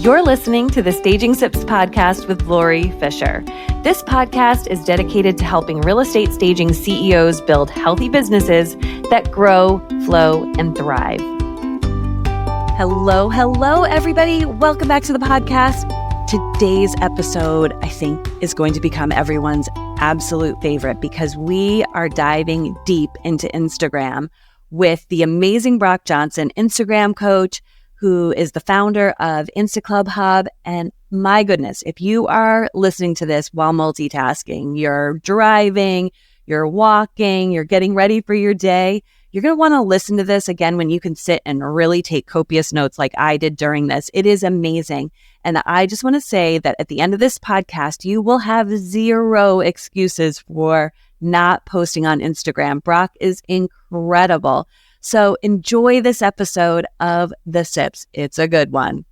You're listening to the Staging Sips podcast with Lori Fisher. This podcast is dedicated to helping real estate staging CEOs build healthy businesses that grow, flow, and thrive. Hello, everybody. Welcome back to the podcast. Today's episode, I think, is going to become everyone's absolute favorite because we are diving deep into Instagram with the amazing Brock Johnson, Instagram coach, who is the founder of Instaclub Hub. And my goodness, if you are listening to this while multitasking, you're driving, you're walking, you're getting ready for your day, you're going to want to listen to this again when you can sit and really take copious notes like I did during this. It is amazing. And I just want to say that at the end of this podcast, you will have zero excuses for not posting on Instagram. Brock is incredible. So enjoy this episode of The Sips. It's a good one.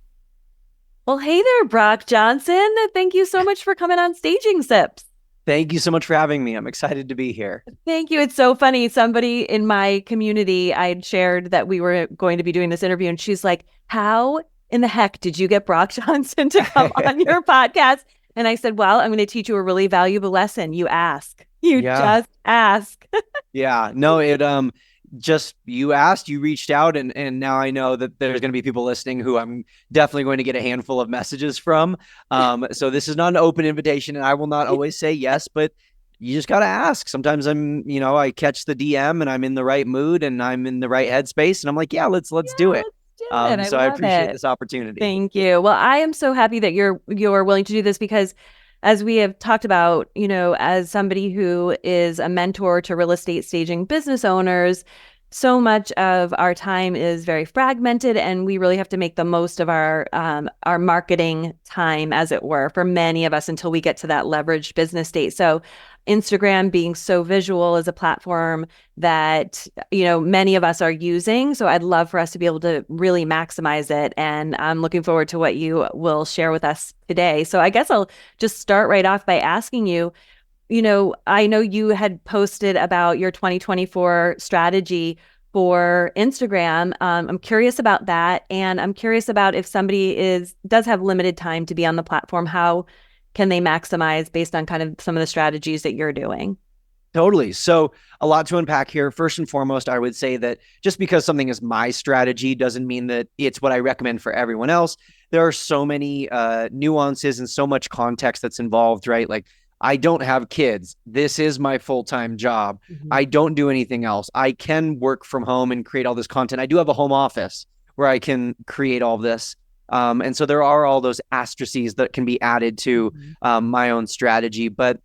Well, hey there, Brock Johnson. Thank you so much for coming on Staging Sips. Thank you so much for having me. I'm excited to be here. Thank you. It's so funny. Somebody in my community, I had shared that we were going to be doing this interview, and she's like, how in the heck did you get Brock Johnson to come on your podcast? And I said, well, I'm going to teach you a really valuable lesson. You ask. Just ask. Yeah. No, just you asked, you reached out, and now I know that there's going to be people listening who I'm definitely going to get a handful of messages from. So this is not an open invitation, and I will not always say yes, but you just got to ask. Sometimes I catch the DM and I'm in the right mood and I'm in the right headspace, and I'm like, let's do it. So I appreciate this opportunity. Thank you. Well, I am so happy that you're willing to do this because, as we have talked about, as somebody who is a mentor to real estate staging business owners, so much of our time is very fragmented, and we really have to make the most of our marketing time, as it were, for many of us until we get to that leveraged business state. So Instagram being so visual is a platform that, many of us are using. So I'd love for us to be able to really maximize it. And I'm looking forward to what you will share with us today. So I guess I'll just start right off by asking you, I know you had posted about your 2024 strategy for Instagram. I'm curious about that. And I'm curious about if somebody does have limited time to be on the platform, how can they maximize based on kind of some of the strategies that you're doing? Totally. So a lot to unpack here. First and foremost, I would say that just because something is my strategy doesn't mean that it's what I recommend for everyone else. There are so many nuances and so much context that's involved, right? Like, I don't have kids. This is my full-time job. Mm-hmm. I don't do anything else. I can work from home and create all this content. I do have a home office where I can create all this. And so there are all those asterisks that can be added to my own strategy. But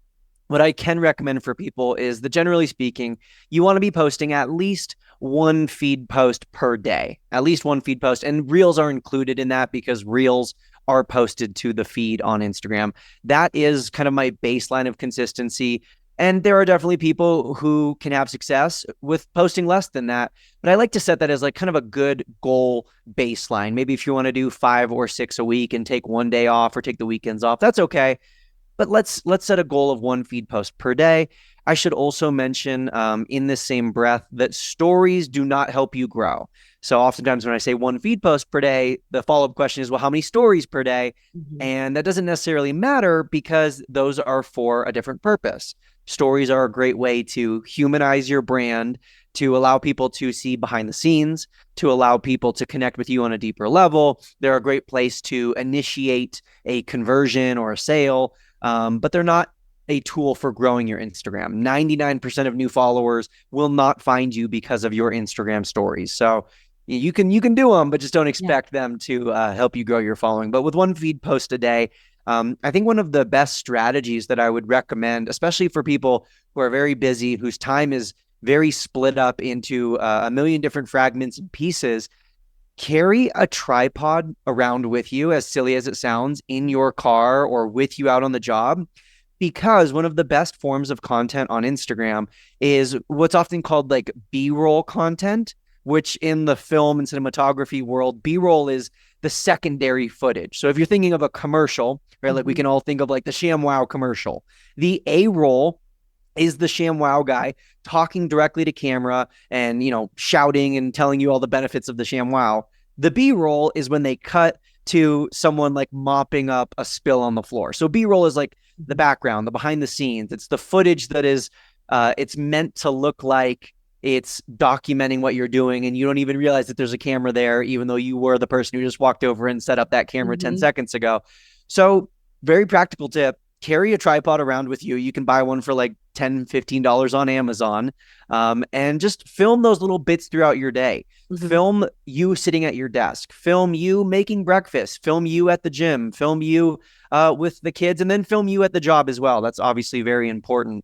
what I can recommend for people is that, generally speaking, you want to be posting at least one feed post per day, at least one feed post. And reels are included in that because reels are posted to the feed on Instagram. That is kind of my baseline of consistency. And there are definitely people who can have success with posting less than that. But I like to set that as like kind of a good goal baseline. Maybe if you want to do 5 or 6 a week and take one day off or take the weekends off, that's okay. But let's set a goal of one feed post per day. I should also mention in the same breath that stories do not help you grow. So oftentimes when I say one feed post per day, the follow-up question is, well, how many stories per day? Mm-hmm. And that doesn't necessarily matter because those are for a different purpose. Stories are a great way to humanize your brand, to allow people to see behind the scenes, to allow people to connect with you on a deeper level. They're a great place to initiate a conversion or a sale, but they're not a tool for growing your Instagram. 99% of new followers will not find you because of your Instagram stories. So you can do them, but just don't expect them to help you grow your following. But with one feed post a day, I think one of the best strategies that I would recommend, especially for people who are very busy, whose time is very split up into a million different fragments and pieces, carry a tripod around with you, as silly as it sounds, in your car or with you out on the job. Because one of the best forms of content on Instagram is what's often called like B-roll content, which in the film and cinematography world, B-roll is the secondary footage. So if you're thinking of a commercial, right, like we can all think of like the ShamWow commercial. The A-roll is the ShamWow guy talking directly to camera and, shouting and telling you all the benefits of the ShamWow. The B-roll is when they cut to someone like mopping up a spill on the floor. So B-roll is like the background, the behind the scenes. It's the footage that is it's meant to look like it's documenting what you're doing, and you don't even realize that there's a camera there, even though you were the person who just walked over and set up that camera 10 seconds ago. So very practical tip, carry a tripod around with you. You can buy one for like $10, $15 on Amazon, and just film those little bits throughout your day. Film you sitting at your desk, film you making breakfast, film you at the gym, film you with the kids, and then film you at the job as well. That's obviously very important.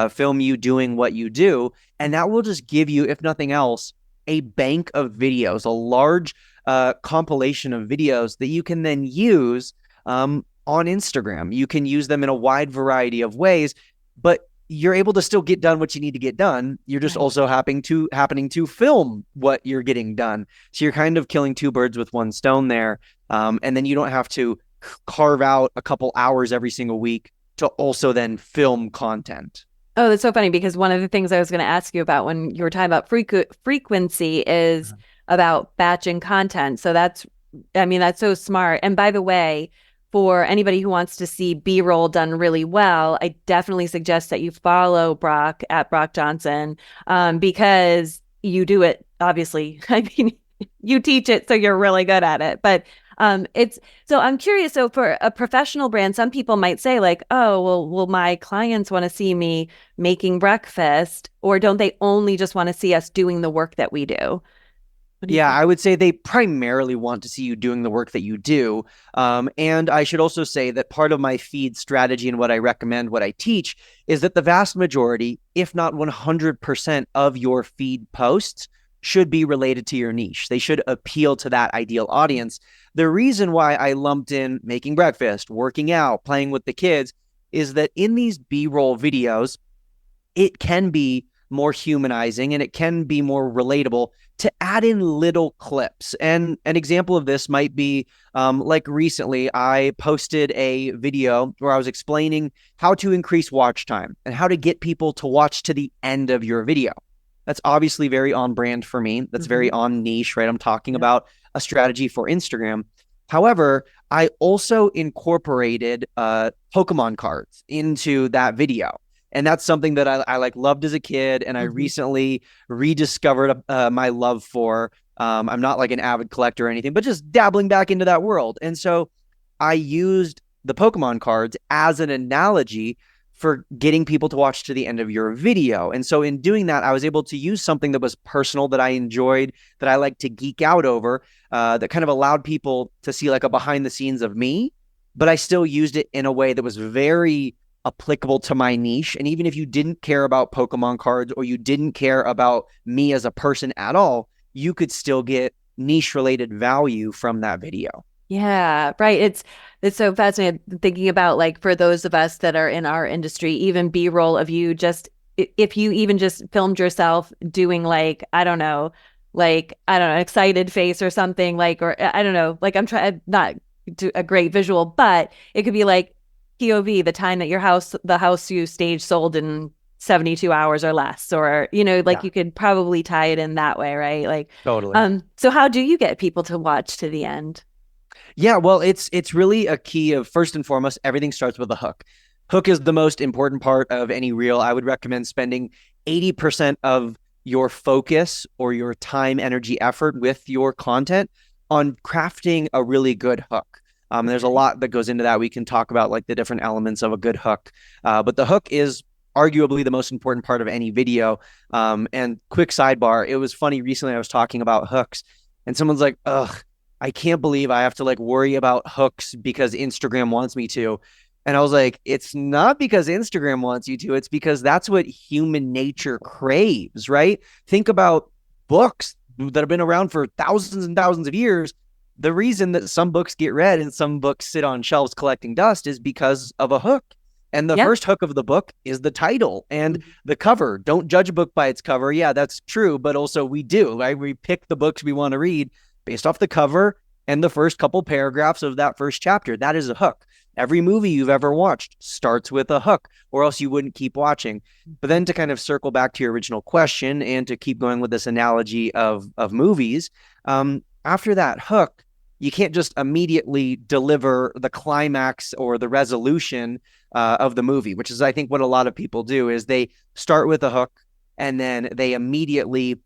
Film you doing what you do, and that will just give you, if nothing else, a bank of videos, a large compilation of videos that you can then use on Instagram. You can use them in a wide variety of ways, but you're able to still get done what you need to get done. You're just also happening to film what you're getting done. So you're kind of killing two birds with one stone there. And then you don't have to carve out a couple hours every single week to also then film content. Oh, that's so funny, because one of the things I was going to ask you about when you were talking about frequency is about batching content. So that's so smart. And by the way, for anybody who wants to see B-roll done really well, I definitely suggest that you follow Brock at Brock Johnson, because you do it, obviously. I mean, you teach it, so you're really good at it. But so I'm curious. So for a professional brand, some people might say like, oh, well, my clients want to see me making breakfast, or don't they only just want to see us doing the work that we do? Yeah, I would say they primarily want to see you doing the work that you do. And I should also say that part of my feed strategy and what I recommend, what I teach, is that the vast majority, if not 100% of your feed posts should be related to your niche. They should appeal to that ideal audience. The reason why I lumped in making breakfast, working out, playing with the kids, is that in these B-roll videos, it can be more humanizing and it can be more relatable to add in little clips. And an example of this might be like recently, I posted a video where I was explaining how to increase watch time and how to get people to watch to the end of your video. That's obviously very on brand for me. That's very on niche, right? I'm talking about a strategy for Instagram. However, I also incorporated Pokemon cards into that video. And that's something that I like loved as a kid, and I recently rediscovered my love for. I'm not like an avid collector or anything, but just dabbling back into that world. And so I used the Pokemon cards as an analogy for getting people to watch to the end of your video. And so in doing that, I was able to use something that was personal, that I enjoyed, that I like to geek out over, that kind of allowed people to see like a behind the scenes of me, but I still used it in a way that was very applicable to my niche. And even if you didn't care about Pokemon cards, or you didn't care about me as a person at all, you could still get niche related value from that video. Yeah, right. It's so fascinating thinking about, like, for those of us that are in our industry, even B-roll of you, just if you even just filmed yourself doing like, I don't know, excited face or something, like, or I don't know, like, I'm trying not do a great visual, but it could be like POV, the time that the house you staged sold in 72 hours or less, or, you could probably tie it in that way, right? Like, Totally. so how do you get people to watch to the end? Yeah, well, it's really a key of, first and foremost, everything starts with a hook. Hook is the most important part of any reel. I would recommend spending 80% of your focus or your time, energy, effort with your content on crafting a really good hook. There's a lot that goes into that. We can talk about like the different elements of a good hook, but the hook is arguably the most important part of any video. And quick sidebar, it was funny recently, I was talking about hooks and someone's like, ugh, I can't believe I have to like worry about hooks because Instagram wants me to. And I was like, it's not because Instagram wants you to, it's because that's what human nature craves, right? Think about books that have been around for thousands and thousands of years. The reason that some books get read and some books sit on shelves collecting dust is because of a hook. And the first hook of the book is the title and the cover. Don't judge a book by its cover. Yeah, that's true. But also we do, right? We pick the books we want to read based off the cover and the first couple paragraphs of that first chapter. That is a hook. Every movie you've ever watched starts with a hook, or else you wouldn't keep watching. But then to kind of circle back to your original question and to keep going with this analogy of movies, after that hook, you can't just immediately deliver the climax or the resolution of the movie, which is, I think, what a lot of people do is they start with a hook and then they immediately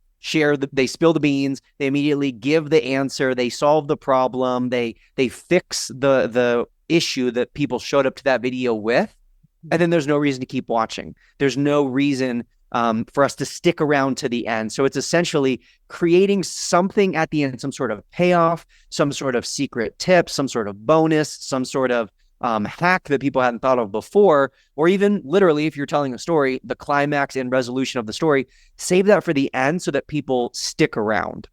they spill the beans, they immediately give the answer, they solve the problem, they fix the issue that people showed up to that video with, and then there's no reason to keep watching. There's no reason for us to stick around to the end. So it's essentially creating something at the end, some sort of payoff, some sort of secret tip, some sort of bonus, some sort of hack that people hadn't thought of before, or even literally, if you're telling a story, the climax and resolution of the story, save that for the end so that people stick around.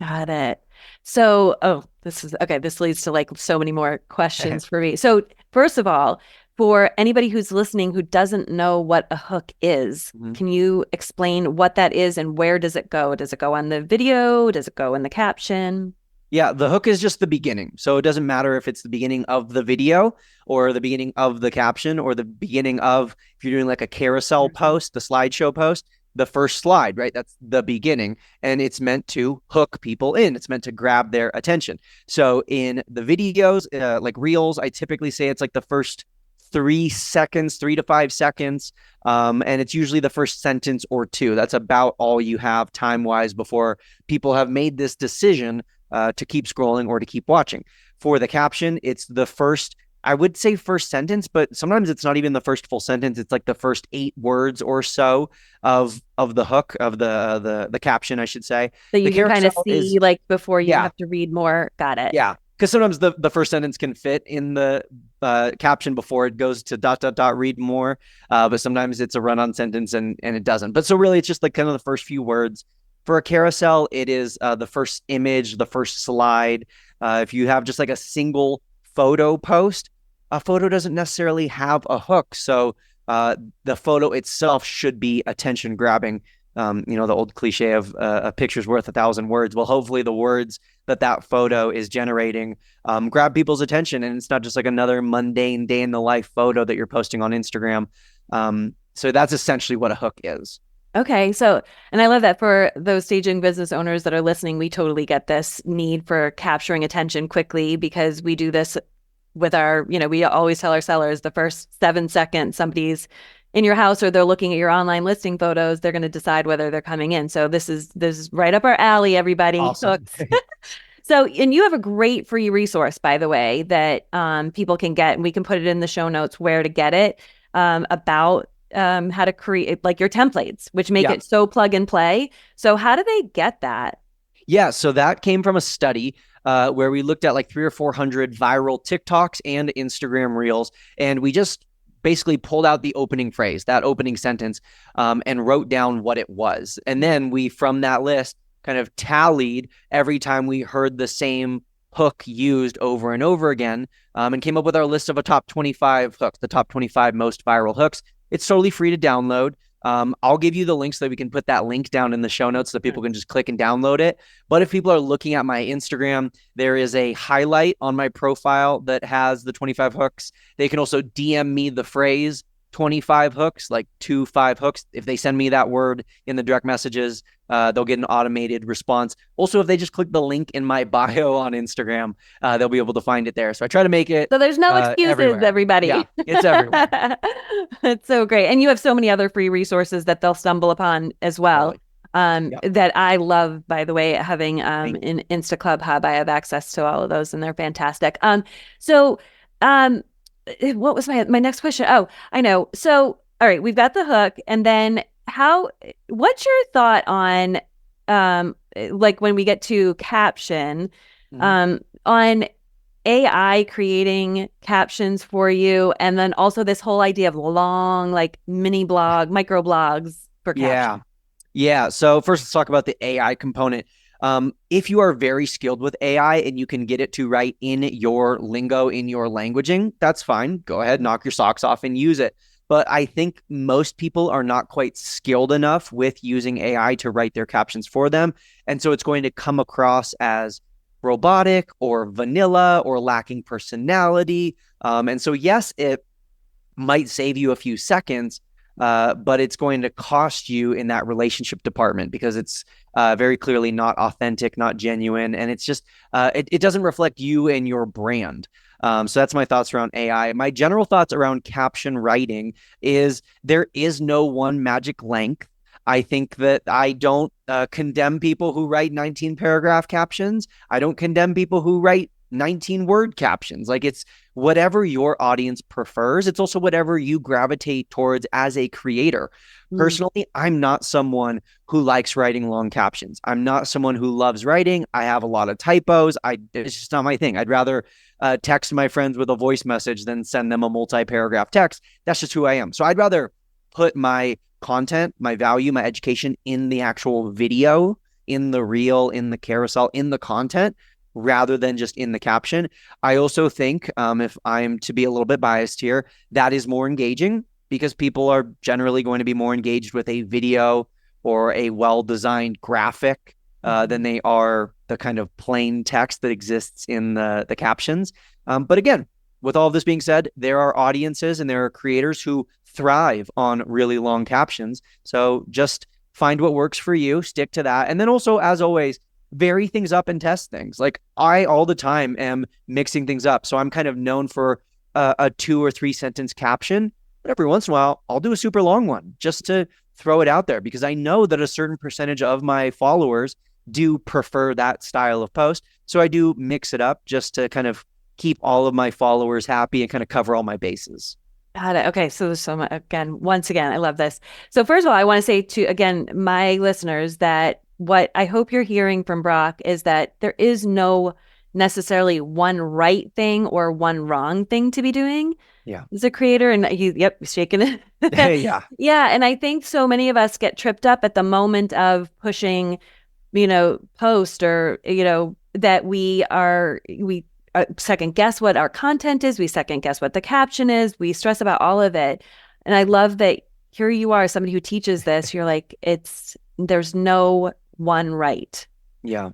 Got it. So, this is okay. This leads to like so many more questions for me. So, first of all, for anybody who's listening who doesn't know what a hook is, can you explain what that is and where does it go? Does it go on the video? Does it go in the caption? Yeah, the hook is just the beginning. So it doesn't matter if it's the beginning of the video or the beginning of the caption or the beginning of, if you're doing like a carousel post, the slideshow post, the first slide, right? That's the beginning. And it's meant to hook people in. It's meant to grab their attention. So in the videos, like reels, I typically say it's like the first 3 seconds, 3 to 5 seconds. And it's usually the first sentence or two. That's about all you have time-wise before people have made this decision to keep scrolling or to keep watching. For the caption, it's the first, I would say first sentence, but sometimes it's not even the first full sentence. It's like the first 8 words or so of the hook of the caption, I should say. So you can kind of see like before you have to read more. Got it. Yeah. Because sometimes the first sentence can fit in the caption before it goes to ... read more. But sometimes it's a run-on sentence and it doesn't. But so really it's just like kind of the first few words. For a carousel, it is the first image, the first slide. If you have just like a single photo post, a photo doesn't necessarily have a hook. So the photo itself should be attention grabbing. The old cliche of a picture's worth 1,000 words. Well, hopefully the words that photo is generating grab people's attention. And it's not just like another mundane day in the life photo that you're posting on Instagram. So that's essentially what a hook is. Okay. So, and I love that for those staging business owners that are listening, we totally get this need for capturing attention quickly because we do this with our, we always tell our sellers the first 7 seconds somebody's in your house or they're looking at your online listing photos, they're going to decide whether they're coming in. So this is right up our alley, everybody. Awesome. So, and you have a great free resource, by the way, that people can get, and we can put it in the show notes where to get it, about how to create like your templates, which make it so plug and play. So how do they get that? Yeah, so that came from a study where we looked at like 300 or 400 viral TikToks and Instagram reels, and we just basically pulled out the opening phrase, that opening sentence, and wrote down what it was. And then we, from that list, kind of tallied every time we heard the same hook used over and over again, and came up with our list of a top 25 hooks, the top 25 most viral hooks. It's totally free to download. I'll give you the link so that we can put that link down in the show notes so people can just click and download it. But if people are looking at my Instagram, there is a highlight on my profile that has the 25 hooks. They can also DM me the phrase 25 hooks, like 25 hooks. If they send me that word in the direct messages, they'll get an automated response. Also, if they just click the link in my bio on Instagram, they'll be able to find it there. So I try to make it. So there's no excuses, everywhere. Everybody. Yeah, it's everywhere. It's so great. And you have so many other free resources that they'll stumble upon as well. That I love, by the way, having an Insta Club Hub. I have access to all of those and they're fantastic. What was my next question? Oh, I know. So, all right, we've got the hook, and then what's your thought on, like when we get to caption, on AI creating captions for you, and then also this whole idea of long, like mini blog, micro blogs for captions. Yeah. So first, let's talk about the AI component. If you are very skilled with AI and you can get it to write in your lingo, in your languaging, that's fine. Go ahead, knock your socks off and use it. But I think most people are not quite skilled enough with using AI to write their captions for them. And so it's going to come across as robotic or vanilla or lacking personality. And so, yes, it might save you a few seconds, but it's going to cost you in that relationship department because it's very clearly not authentic, not genuine, and it's just it doesn't reflect you and your brand. So that's my thoughts around AI. My general thoughts around caption writing is there is no one magic length. I think that I don't condemn people who write 19 paragraph captions. I don't condemn people who write 19 word captions. Like, it's whatever your audience prefers. It's also whatever you gravitate towards as a creator. Personally, I'm not someone who likes writing long captions. I'm not someone who loves writing. I have a lot of typos. It's just not my thing. I'd rather text my friends with a voice message than send them a multi-paragraph text. That's just who I am. So I'd rather put my content, my value, my education in the actual video, in the reel, in the carousel, in the content, rather than just in the caption. I also think, if I'm to be a little bit biased here, that is more engaging because people are generally going to be more engaged with a video or a well-designed graphic than they are the kind of plain text that exists in the captions. But again, with all of this being said, there are audiences and there are creators who thrive on really long captions. So just find what works for you, stick to that. And then also, as always, vary things up and test things. Like, I all the time am mixing things up. So I'm kind of known for a 2 or 3 sentence caption, but every once in a while, I'll do a super long one just to throw it out there because I know that a certain percentage of my followers do prefer that style of post. So I do mix it up just to kind of keep all of my followers happy and kind of cover all my bases. Got it. Okay. So much, again, once again, I love this. So first of all, I want to say to, again, my listeners that what I hope you're hearing from Brock is that there is no necessarily one right thing or one wrong thing to be doing. Yeah. As a creator, and yep, shaking it. Yeah. Yeah. And I think so many of us get tripped up at the moment of pushing, post or, that we second guess what our content is. We second guess what the caption is. We stress about all of it. And I love that here you are, somebody who teaches this. You're like, there's no one right. Yeah.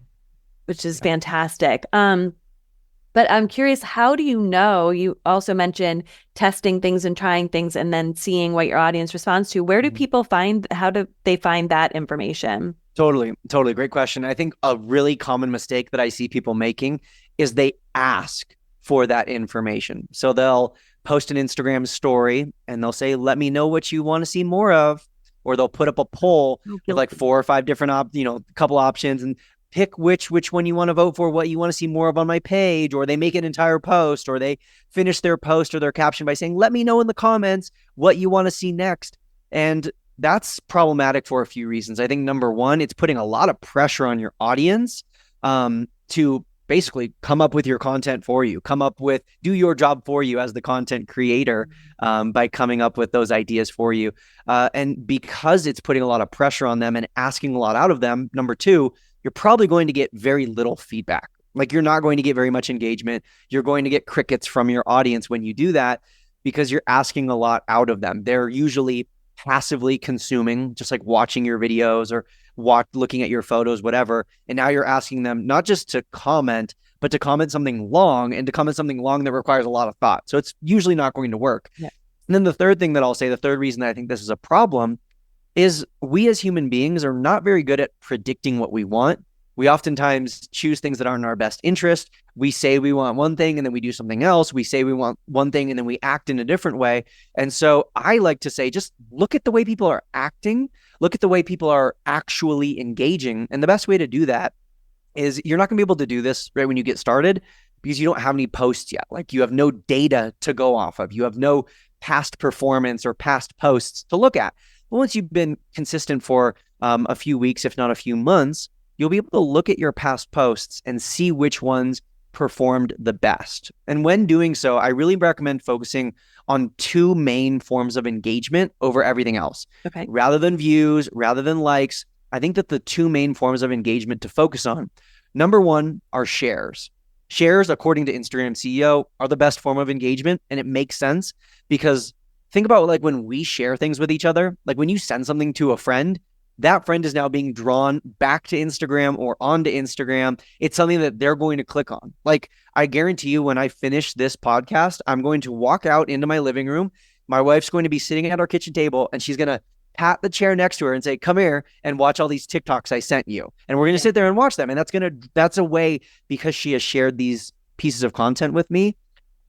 Which is fantastic. But I'm curious, how do you know? You also mentioned testing things and trying things and then seeing what your audience responds to. Where do people how do they find that information? Totally. Great question. I think a really common mistake that I see people making is they ask for that information. So they'll post an Instagram story and they'll say, let me know what you want to see more of. Or they'll put up a poll with like 4 or 5 different, couple options and pick which one you want to vote for, what you want to see more of on my page. Or they make an entire post, or they finish their post or their caption by saying, let me know in the comments what you want to see next. And that's problematic for a few reasons. I think number one, it's putting a lot of pressure on your audience to basically come up with your content for you, do your job for you as the content creator by coming up with those ideas for you. And because it's putting a lot of pressure on them and asking a lot out of them, number two, you're probably going to get very little feedback. Like, you're not going to get very much engagement. You're going to get crickets from your audience when you do that because you're asking a lot out of them. They're usually passively consuming, just like watching your videos or looking at your photos, whatever. And now you're asking them not just to comment, but to comment something long, and to comment something long that requires a lot of thought. So it's usually not going to work. Yeah. And then the third thing that I'll say, the third reason that I think this is a problem is we as human beings are not very good at predicting what we want. We oftentimes choose things that aren't in our best interest. We say we want one thing and then we do something else. We say we want one thing and then we act in a different way. And so I like to say, just look at the way people are acting. Look at the way people are actually engaging. And the best way to do that is, you're not going to be able to do this right when you get started because you don't have any posts yet. Like, you have no data to go off of. You have no past performance or past posts to look at. But once you've been consistent for a few weeks, if not a few months, you'll be able to look at your past posts and see which ones performed the best. And when doing so, I really recommend focusing on 2 main forms of engagement over everything else. Okay. Rather than views, rather than likes, I think that the 2 main forms of engagement to focus on, number one, are shares. Shares, according to Instagram CEO, are the best form of engagement. And it makes sense because think about, like, when we share things with each other, like when you send something to a friend, that friend is now being drawn back to Instagram or onto Instagram. It's something that they're going to click on. Like, I guarantee you, when I finish this podcast, I'm going to walk out into my living room my wife's going to be sitting at our kitchen table and she's going to pat the chair next to her and say, come here and watch all these TikToks I sent you. And we're going to sit there and watch them. And that's a way, because she has shared these pieces of content with me,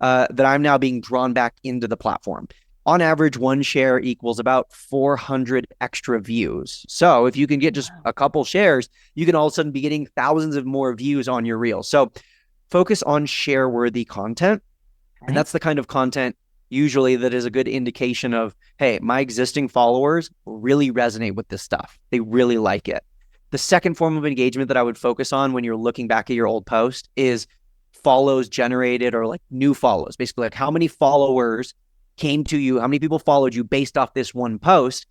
that I'm now being drawn back into the platform. On average, one share equals about 400 extra views. So if you can get just a couple shares, you can all of a sudden be getting thousands of more views on your reel. So focus on share worthy content. Right. And that's the kind of content usually that is a good indication of, hey, my existing followers really resonate with this stuff. They really like it. The second form of engagement that I would focus on when you're looking back at your old post is follows generated, or like new follows. Basically, like how many followers came to you, how many people followed you based off this one post,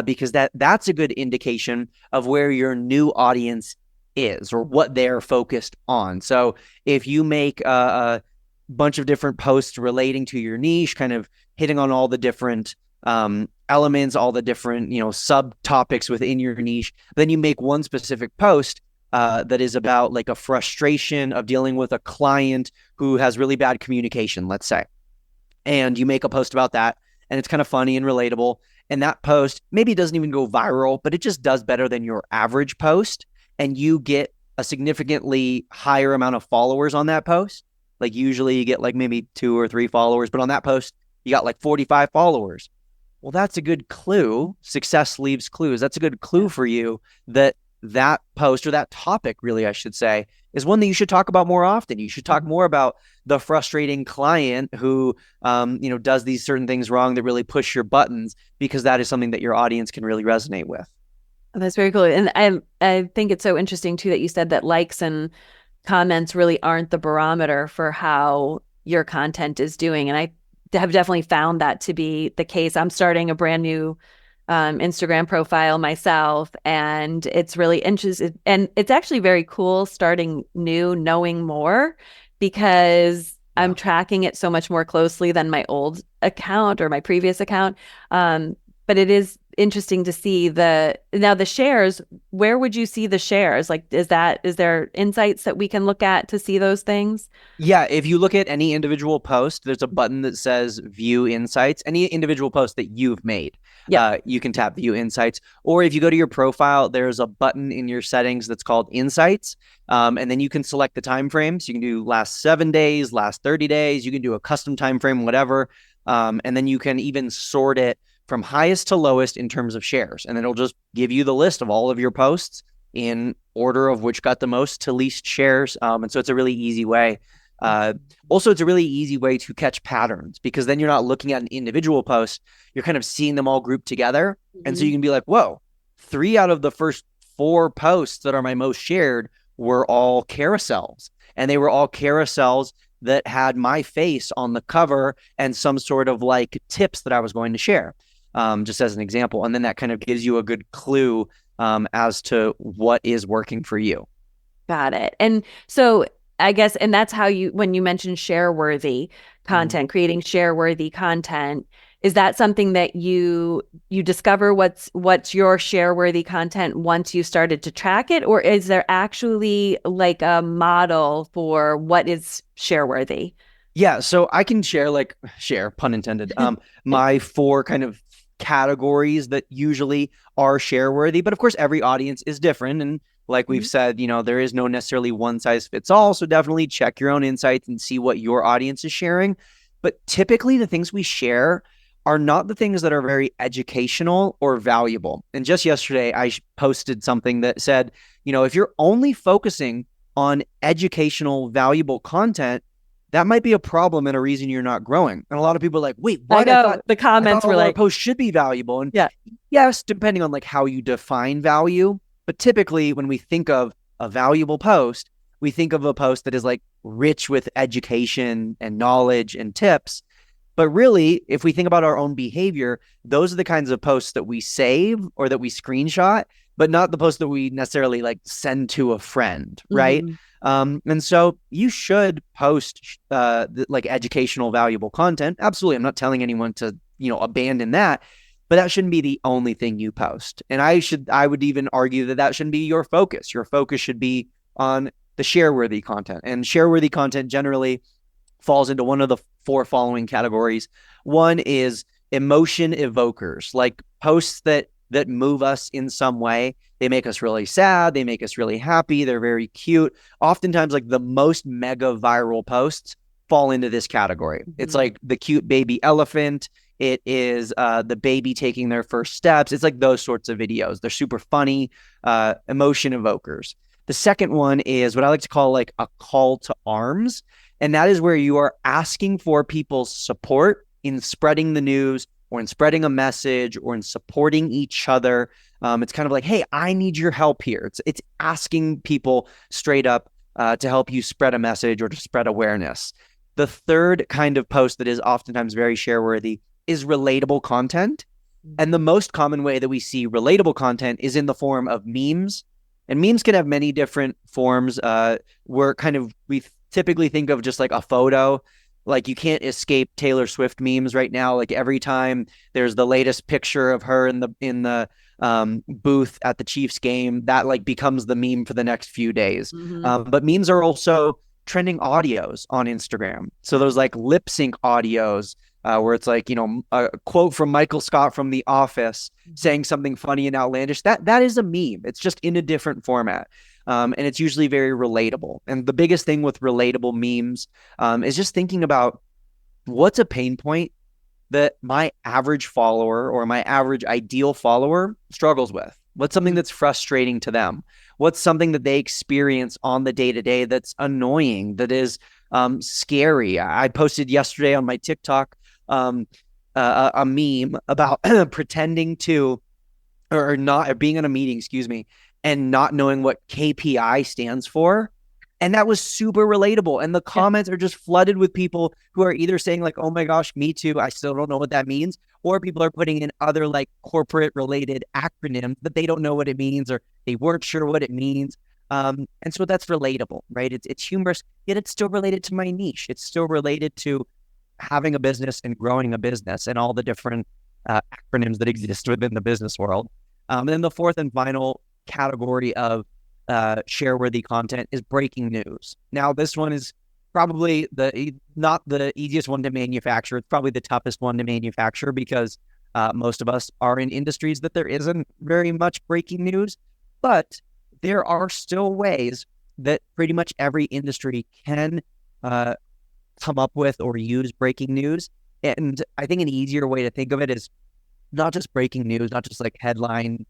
because that's a good indication of where your new audience is or what they're focused on. So if you make a bunch of different posts relating to your niche, kind of hitting on all the different elements, all the different, subtopics within your niche, then you make one specific post that is about like a frustration of dealing with a client who has really bad communication, let's say. And you make a post about that, and it's kind of funny and relatable. And that post maybe doesn't even go viral, but it just does better than your average post. And you get a significantly higher amount of followers on that post. Like usually you get like maybe 2 or 3 followers, but on that post, you got like 45 followers. Well, that's a good clue. Success leaves clues. That's a good clue for you that post, or that topic, really, I should say, is one that you should talk about more often. You should talk more about the frustrating client who, does these certain things wrong that really push your buttons, because that is something that your audience can really resonate with. That's very cool. And I think it's so interesting too that you said that likes and comments really aren't the barometer for how your content is doing. And I have definitely found that to be the case. I'm starting a brand new Instagram profile myself, and it's really interesting. And it's actually very cool starting new, knowing more, because I'm tracking it so much more closely than my old account or my previous account. But it is interesting to see the shares. Where would you see the shares? Like, is there insights that we can look at to see those things? Yeah, if you look at any individual post, there's a button that says view insights. Any individual post that you've made, you can tap view insights. Or if you go to your profile, there's a button in your settings that's called insights. And then you can select the time frames. You can do last 7 days, last 30 days. You can do a custom time frame, whatever. And then you can even sort it from highest to lowest in terms of shares. And it'll just give you the list of all of your posts in order of which got the most to least shares. And so it's a really easy way. Also, it's a really easy way to catch patterns, because then you're not looking at an individual post. You're kind of seeing them all grouped together. Mm-hmm. And so you can be like, whoa, 3 out of the first 4 posts that are my most shared were all carousels. And they were all carousels that had my face on the cover and some sort of like tips that I was going to share, just as an example. And then that kind of gives you a good clue as to what is working for you. Got it. And so I guess, and that's how when you mentioned share-worthy content, creating share-worthy content, is that something that you discover what's your share-worthy content once you started to track it? Or is there actually like a model for what is share-worthy? Yeah, so I can share, pun intended, my 4 kind of categories that usually are share-worthy. But of course, every audience is different. And like we've said, there is no necessarily one size fits all. So definitely check your own insights and see what your audience is sharing. But typically the things we share are not the things that are very educational or valuable. And just yesterday, I posted something that said, if you're only focusing on educational, valuable content, that might be a problem and a reason you're not growing. And a lot of people are like, wait, what? I know the comments were like, posts should be valuable. And yes, depending on like how you define value. But typically when we think of a valuable post, we think of a post that is like rich with education and knowledge and tips. But really, if we think about our own behavior, those are the kinds of posts that we save or that we screenshot, but not the posts that we necessarily like send to a friend, right? And so you should post like educational, valuable content. Absolutely. I'm not telling anyone to, abandon that, but that shouldn't be the only thing you post. And I would even argue that shouldn't be your focus. Your focus should be on the share-worthy content. And share-worthy content generally falls into one of the 4 following categories. One is emotion evokers, like posts that move us in some way. They make us really sad, they make us really happy, they're very cute. Oftentimes, like the most mega viral posts fall into this category. It's like the cute baby elephant. It is the baby taking their first steps. It's like those sorts of videos. They're super funny, emotion evokers. The second one is what I like to call like a call to arms. And that is where you are asking for people's support in spreading the news or in spreading a message or in supporting each other. It's kind of like, hey, I need your help here. It's asking people straight up to help you spread a message or to spread awareness. The third kind of post that is oftentimes very share worthy is relatable content. And the most common way that we see relatable content is in the form of memes. And memes can have many different forms. We typically think of just like a photo. Like you can't escape Taylor Swift memes right now. Like every time there's the latest picture of her in the booth at the Chiefs game, that like becomes the meme for the next few days. But memes are also trending audios on Instagram. So those like lip sync audios where it's like, a quote from Michael Scott from The Office saying something funny and outlandish. That is a meme. It's just in a different format. And it's usually very relatable. And the biggest thing with relatable memes is just thinking about what's a pain point that my average follower or my average ideal follower struggles with. What's something that's frustrating to them? What's something that they experience on the day-to-day that's annoying, that is scary? I posted yesterday on my TikTok a meme about pretending to, or not being in a meeting, excuse me, and not knowing what KPI stands for. And that was super relatable. And the comments are just flooded with people who are either saying like, oh my gosh, me too, I still don't know what that means. Or people are putting in other like corporate related acronyms that they don't know what it means, or they weren't sure what it means. And so that's relatable, right? It's humorous, yet it's still related to my niche. It's still related to having a business and growing a business and all the different acronyms that exist within the business world. And then the fourth and final category of share-worthy content is breaking news. Now, this one is probably not the easiest one to manufacture. It's probably the toughest one to manufacture because most of us are in industries that there isn't very much breaking news, but there are still ways that pretty much every industry can come up with or use breaking news. And I think an easier way to think of it is not just breaking news, not just like headline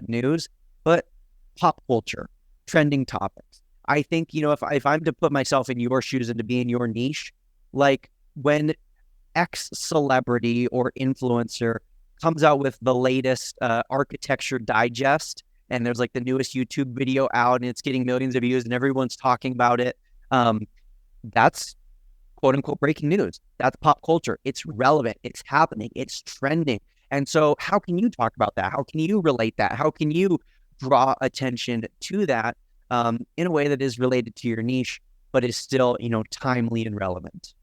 news, but pop culture, trending topics. I think, if I'm to put myself in your shoes and to be in your niche, like when X celebrity or influencer comes out with the latest architecture digest, and there's like the newest YouTube video out and it's getting millions of views and everyone's talking about it, that's quote unquote breaking news. That's pop culture. It's relevant. It's happening. It's trending. And so how can you talk about that? How can you relate that? How can you draw attention to that in a way that is related to your niche, but is still, timely and relevant?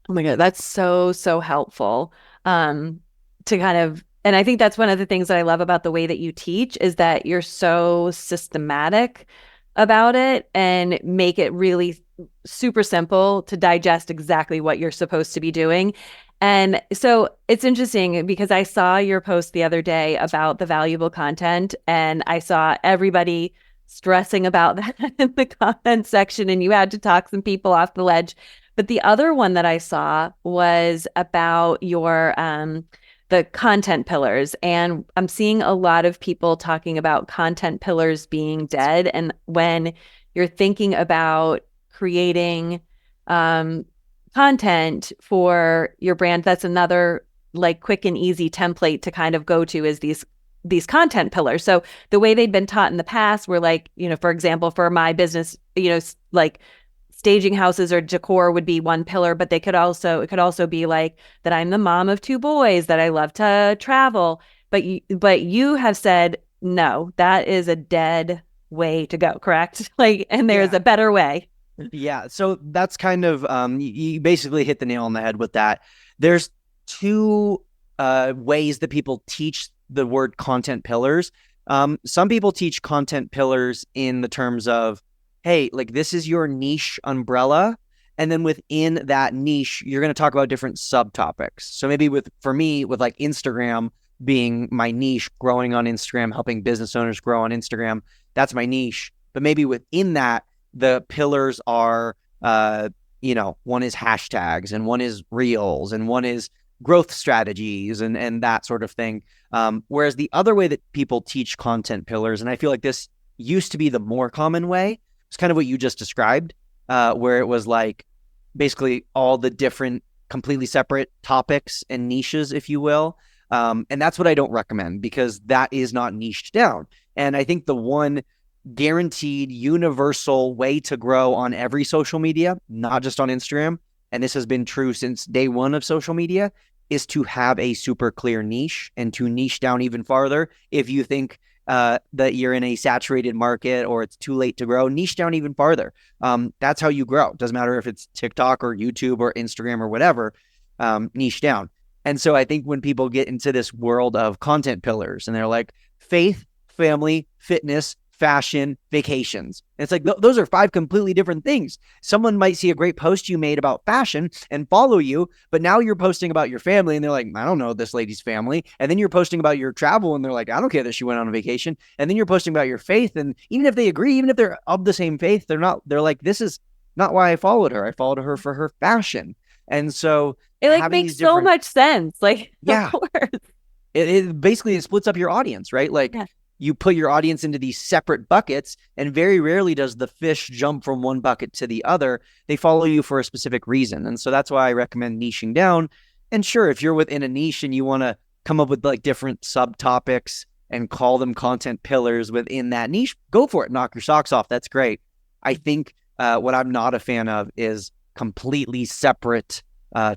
Oh my God, that's so, so helpful to kind of, and I think that's one of the things that I love about the way that you teach is that you're so systematic about it and make it really super simple to digest exactly what you're supposed to be doing. And so it's interesting because I saw your post the other day about the valuable content, and I saw everybody stressing about that in the comment section, and you had to talk some people off the ledge. But the other one that I saw was about your the content pillars. And I'm seeing a lot of people talking about content pillars being dead. And when you're thinking about creating content for your brand, that's another like quick and easy template to kind of go to is these content pillars. So the way they'd been taught in the past were like, for example, for my business, like staging houses or decor would be one pillar, but it could also be like that I'm the mom of two boys, that I love to travel. But you have said, no, that is a dead way to go, correct? Like, and there's a better way. Yeah. So that's kind of, you basically hit the nail on the head with that. There's two ways that people teach the word content pillars. Some people teach content pillars in the terms of, hey, like this is your niche umbrella, And then within that niche, you're going to talk about different subtopics. So maybe for me, with like Instagram being my niche, growing on Instagram, helping business owners grow on Instagram, that's my niche. But maybe within that, the pillars are, one is hashtags and one is reels and one is growth strategies and that sort of thing. Whereas the other way that people teach content pillars, and I feel like this used to be the more common way, it's kind of what you just described, where it was like basically all the different completely separate topics and niches, if you will. And that's what I don't recommend, because that is not niched down. And I think the one guaranteed universal way to grow on every social media, not just on Instagram, and this has been true since day one of social media, is to have a super clear niche and to niche down even farther. If you think that you're in a saturated market or it's too late to grow, niche down even farther. That's how you grow. Doesn't matter if it's TikTok or YouTube or Instagram or whatever, niche down. And so I think when people get into this world of content pillars and they're like faith, family, fitness, fashion, vacations, and it's like those are 5 completely different things. Someone might see a great post you made about fashion and follow you, but now you're posting about your family and they're like, I don't know this lady's family. And then you're posting about your travel and they're like, I don't care that she went on a vacation. And then you're posting about your faith, and even if they agree, even if they're of the same faith, they're like, this is not why I followed her. I followed her for her fashion. And so it like makes so much sense. Like, yeah, of course. It basically splits up your audience, right? Like, you put your audience into these separate buckets, and very rarely does the fish jump from one bucket to the other. They follow you for a specific reason. And so that's why I recommend niching down. And sure, if you're within a niche and you want to come up with like different subtopics and call them content pillars within that niche, go for it. Knock your socks off. That's great. I think what I'm not a fan of is completely separate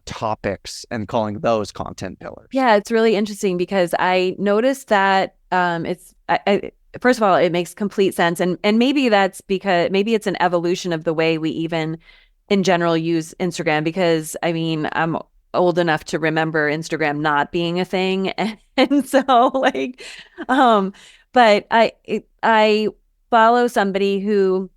topics and calling those content pillars. Yeah, it's really interesting because I noticed that first of all, it makes complete sense. And maybe that's because maybe it's an evolution of the way we even in general use Instagram, because I mean, I'm old enough to remember Instagram not being a thing. And so like, but I follow somebody who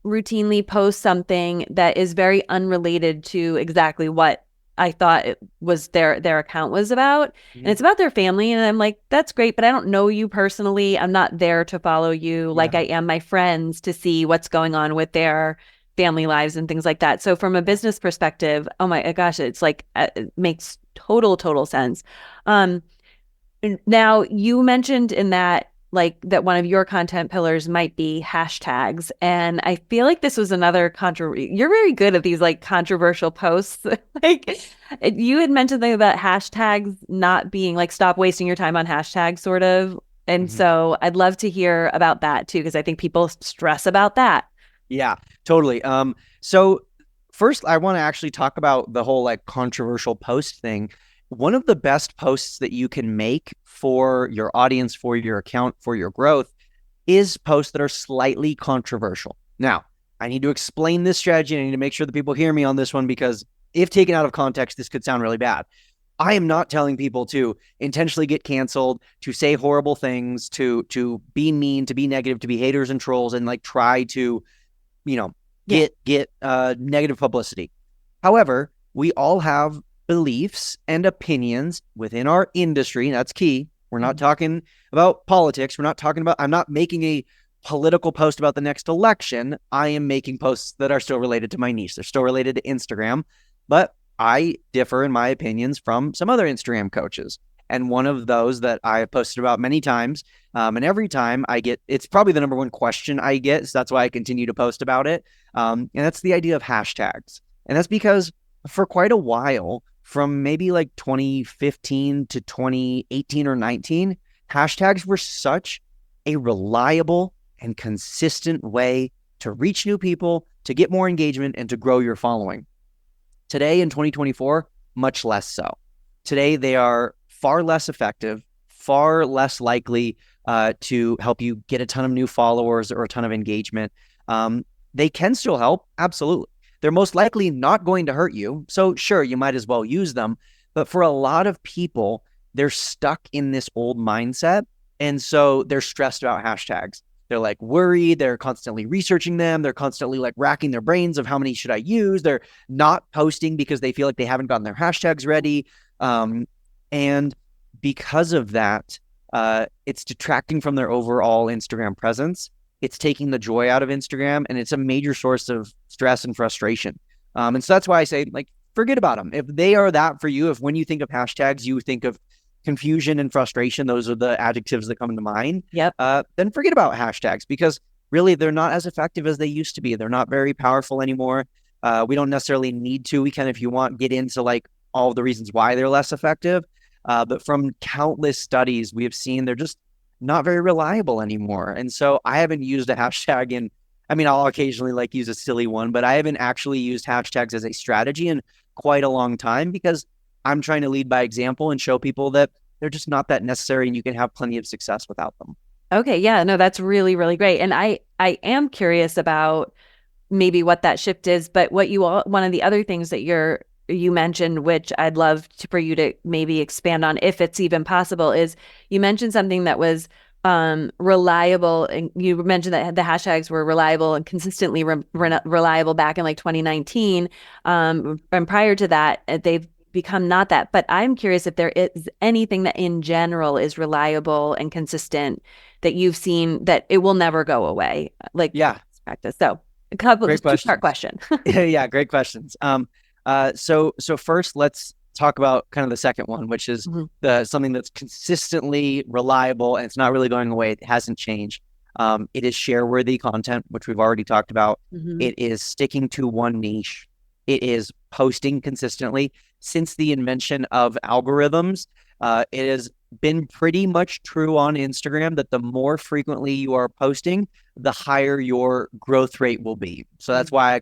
routinely post something that is very unrelated to exactly what I thought it was their account was about. Mm-hmm. And it's about their family. And I'm like, that's great, but I don't know you personally. I'm not there to follow you like I am my friends to see what's going on with their family lives and things like that. So from a business perspective, oh my gosh, it's like, it makes total sense. Now you mentioned in that, like that one of your content pillars might be hashtags. And I feel like this was another you're very good at these like controversial posts. Like you had mentioned something about hashtags not being like, stop wasting your time on hashtags sort of. And so I'd love to hear about that too, because I think people stress about that. Yeah, totally. So first I want to actually talk about the whole like controversial post thing. One of the best posts that you can make for your audience, for your account, for your growth is posts that are slightly controversial. Now, I need to explain this strategy. I need to make sure that people hear me on this one, because if taken out of context, this could sound really bad. I am not telling people to intentionally get canceled, to say horrible things, to be mean, to be negative, to be haters and trolls, and like try to, get negative publicity. However, we all have beliefs and opinions within our industry. That's key. We're not talking about politics. I'm not making a political post about the next election. I am making posts that are still related to my niche. They're still related to Instagram, but I differ in my opinions from some other Instagram coaches. And one of those that I have posted about many times, and every time it's probably the number one question I get. So that's why I continue to post about it. And that's the idea of hashtags. And that's because for quite a while, from maybe like 2015 to 2018 or 19, hashtags were such a reliable and consistent way to reach new people, to get more engagement, and to grow your following. Today in 2024, much less so. Today, they are far less effective, far less likely to help you get a ton of new followers or a ton of engagement. They can still help, absolutely. They're most likely not going to hurt you. So sure, you might as well use them. But for a lot of people, they're stuck in this old mindset. And so they're stressed about hashtags. they're like worried. They're constantly researching them. They're constantly like racking their brains of how many should I use. They're not posting because they feel like they haven't gotten their hashtags ready. And because of that, it's detracting from their overall Instagram presence. It's taking the joy out of Instagram, and it's a major source of stress and frustration. And so that's why I say, like, forget about them. If they are that for you, if when you think of hashtags, you think of confusion and frustration, those are the adjectives that come to mind. Yep. Then forget about hashtags, because really they're not as effective as they used to be. They're not very powerful anymore. We don't necessarily need to. We can, if you want, get into like all the reasons why they're less effective. But from countless studies, we have seen they're just not very reliable anymore. And so I haven't used a hashtag in, I mean, I'll occasionally like use a silly one, but I haven't actually used hashtags as a strategy in quite a long time, because I'm trying to lead by example and show people that they're just not that necessary, and you can have plenty of success without them. Okay. Yeah, no, that's really, really great. And I am curious about maybe what that shift is, but one of the other things that you mentioned, which I'd love for you to maybe expand on, if it's even possible, is you mentioned something that was reliable, and you mentioned that the hashtags were reliable and consistently reliable back in like 2019, and prior to that, they've become not that. But I'm curious if there is anything that in general is reliable and consistent that you've seen that it will never go away, like practice. So a couple, just two-part question. Yeah, great questions. So first, let's talk about kind of the second one, which is something that's consistently reliable and it's not really going away. It hasn't changed. It is share-worthy content, which we've already talked about. It is sticking to one niche. It is posting consistently. Since the invention of algorithms, it has been pretty much true on Instagram that the more frequently you are posting, the higher your growth rate will be. So that's why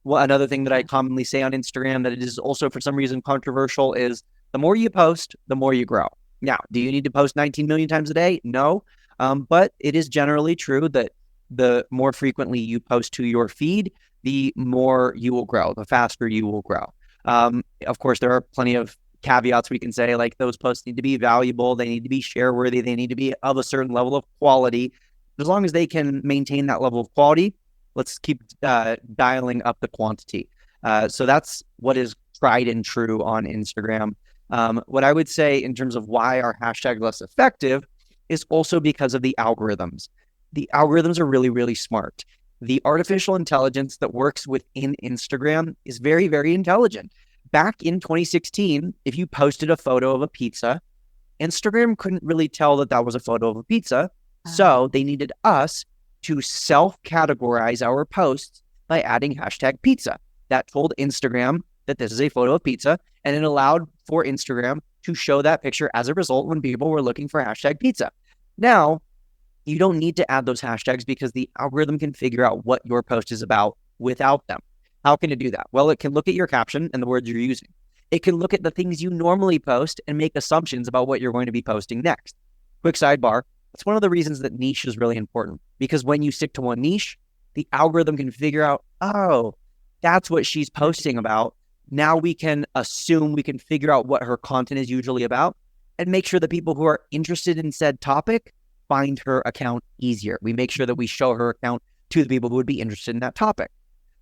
another thing that I commonly say on Instagram that it is also for some reason controversial is the more you post, the more you grow. Now, do you need to post 19 million times a day? No. But it is generally true that the more frequently you post to your feed, the more you will grow, the faster you will grow. Of course, there are plenty of caveats we can say, like those posts need to be valuable, they need to be share worthy, they need to be of a certain level of quality. As long as they can maintain that level of quality, let's keep dialing up the quantity. So that's what is tried and true on Instagram. What I would say in terms of why our hashtag less effective is also because of the algorithms. The algorithms are really, really smart. The artificial intelligence that works within Instagram is very, very intelligent. Back in 2016, if you posted a photo of a pizza, Instagram couldn't really tell that that was a photo of a pizza. So they needed us to self-categorize our posts by adding hashtag pizza. That told Instagram that this is a photo of pizza, and it allowed for Instagram to show that picture as a result when people were looking for hashtag pizza. Now, you don't need to add those hashtags because the algorithm can figure out what your post is about without them. How can it do that? Well, it can look at your caption and the words you're using. It can look at the things you normally post and make assumptions about what you're going to be posting next. Quick sidebar. That's one of the reasons that niche is really important, because when you stick to one niche, the algorithm can figure out, oh, that's what she's posting about. Now we can assume, we can figure out what her content is usually about and make sure that people who are interested in said topic find her account easier. We make sure that we show her account to the people who would be interested in that topic.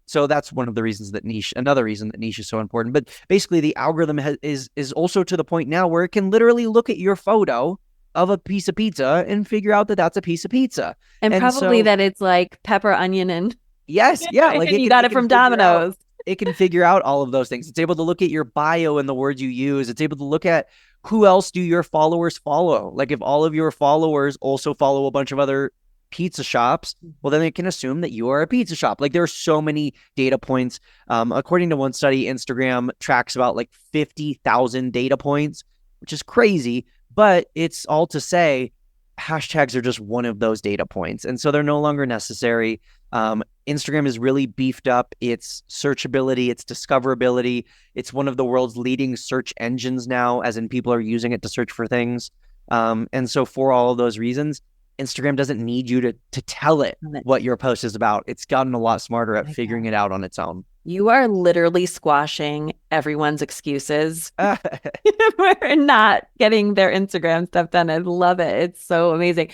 So that's one of the reasons that another reason that niche is so important. But basically the algorithm is also to the point now where it can literally look at your photo of a piece of pizza and figure out that that's a piece of pizza. And probably that it's like pepper, onion, and yes. Yeah. Like you got it from Domino's. It can figure out all of those things. It's able to look at your bio and the words you use. It's able to look at who else do your followers follow. Like if all of your followers also follow a bunch of other pizza shops, well, then it can assume that you are a pizza shop. Like there are so many data points. According to one study, Instagram tracks about like 50,000 data points, which is crazy, but it's all to say hashtags are just one of those data points. And so they're no longer necessary. Instagram is really beefed up its searchability, its discoverability. It's one of the world's leading search engines now, as in people are using it to search for things. And so for all of those reasons, Instagram doesn't need you to tell it what your post is about. It's gotten a lot smarter at figuring it out on its own. You are literally squashing everyone's excuses for not getting their Instagram stuff done. I love it. It's so amazing.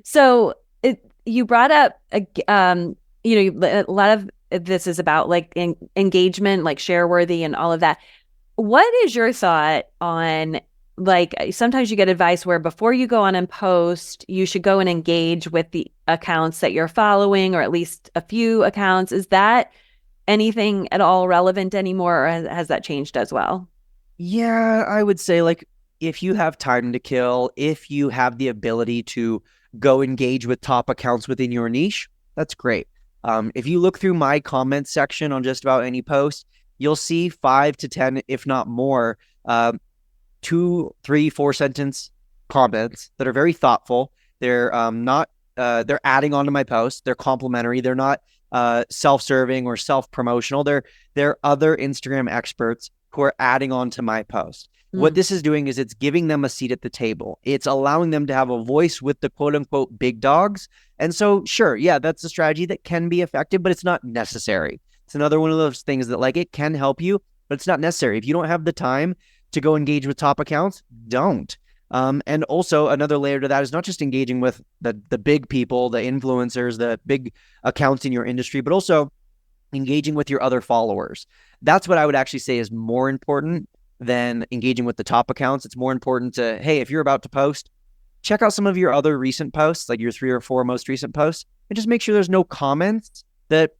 So you brought up, a lot of this is about like engagement, like share worthy and all of that. What is your thought on, like, sometimes you get advice where before you go on and post, you should go and engage with the accounts that you're following, or at least a few accounts. Is that anything at all relevant anymore, or has that changed as well? Yeah, I would say like if you have time to kill, if you have the ability to go engage with top accounts within your niche, that's great. If you look through my comment section on just about any post, you'll see 5 to 10, if not more, 2, 3, 4 sentence comments that are very thoughtful. They're not they're adding on to my post. They're complimentary. They're not self-serving or self-promotional. They're other Instagram experts who are adding on to my post. What this is doing is it's giving them a seat at the table. It's allowing them to have a voice with the quote unquote big dogs. And so, sure, yeah, that's a strategy that can be effective, but it's not necessary. It's another one of those things that like it can help you, but it's not necessary. If you don't have the time to go engage with top accounts, don't. And also another layer to that is not just engaging with the big people, the influencers, the big accounts in your industry, but also engaging with your other followers. That's what I would actually say is more important than engaging with the top accounts. It's more important to, hey, if you're about to post, check out some of your other recent posts, like your 3 or 4 most recent posts, and just make sure there's no comments that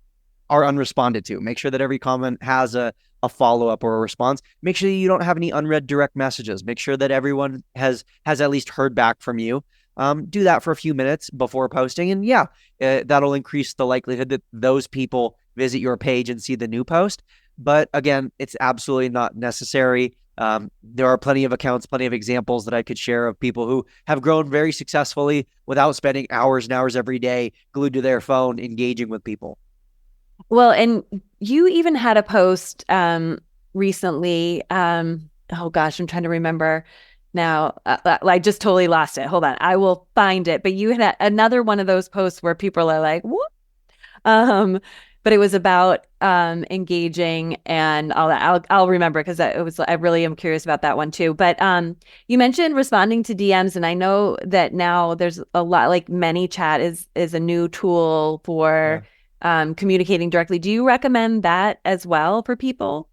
are unresponded to. Make sure that every comment has a follow-up or a response. Make sure you don't have any unread direct messages. Make sure that everyone has at least heard back from you. Do that for a few minutes before posting. And yeah, that'll increase the likelihood that those people visit your page and see the new post. But again, it's absolutely not necessary. There are plenty of accounts, plenty of examples that I could share of people who have grown very successfully without spending hours and hours every day glued to their phone engaging with people. Well, and you even had a post recently. Oh gosh, I'm trying to remember now. I just totally lost it. Hold on, I will find it. But you had another one of those posts where people are like, "What?" Um, but it was about engaging and all that. I'll remember, because it was, I really am curious about that one too. But you mentioned responding to DMs, and I know that now there's a lot, like ManyChat is a new tool for communicating directly. Do you recommend that as well for people?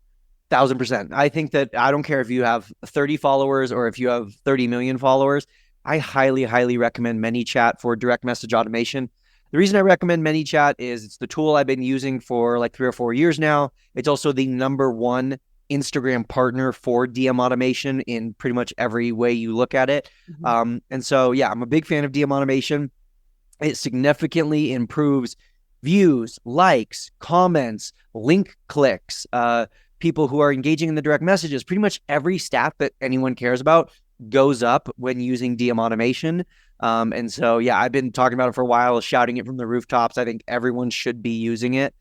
1,000%. I think that I don't care if you have 30 followers or if you have 30 million followers. I highly, highly recommend ManyChat for direct message automation. The reason I recommend ManyChat is it's the tool I've been using for like 3 or 4 years now. It's also the #1 Instagram partner for DM automation in pretty much every way you look at it. And so, yeah, I'm a big fan of DM automation. It significantly improves views, likes, comments, link clicks, people who are engaging in the direct messages. Pretty much every stat that anyone cares about goes up when using DM automation. And so, yeah, I've been talking about it for a while, shouting it from the rooftops. I think everyone should be using it